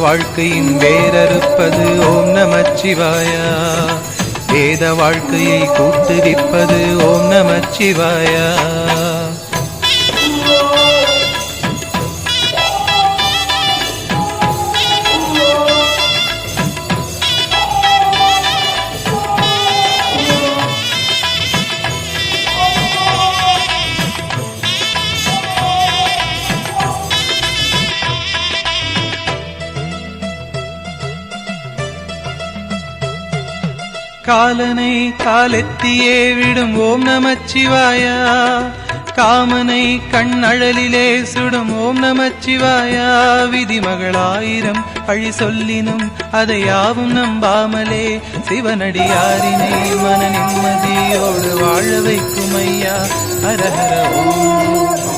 வாழ்க்கையின் வேரறுப்பது ஓம் நமச்சிவாயா. வேத வாழ்க்கையை கூட்டுவிப்பது ஓம் நமச்சிவாயா. காலனை காலெத்தியே விடும் ஓம் நமச்சிவாயா. காமனை கண்ணழலிலே சுடும் ஓம் நமச்சிவாயா. விதிமகளாயிரம் பழி சொல்லினும் அதை யாவும் நம்பாமலே சிவனடியாரினை மன நிம்மதியோடு வாழ வைக்கும் ஐயா. ஹரஹர ஓம்.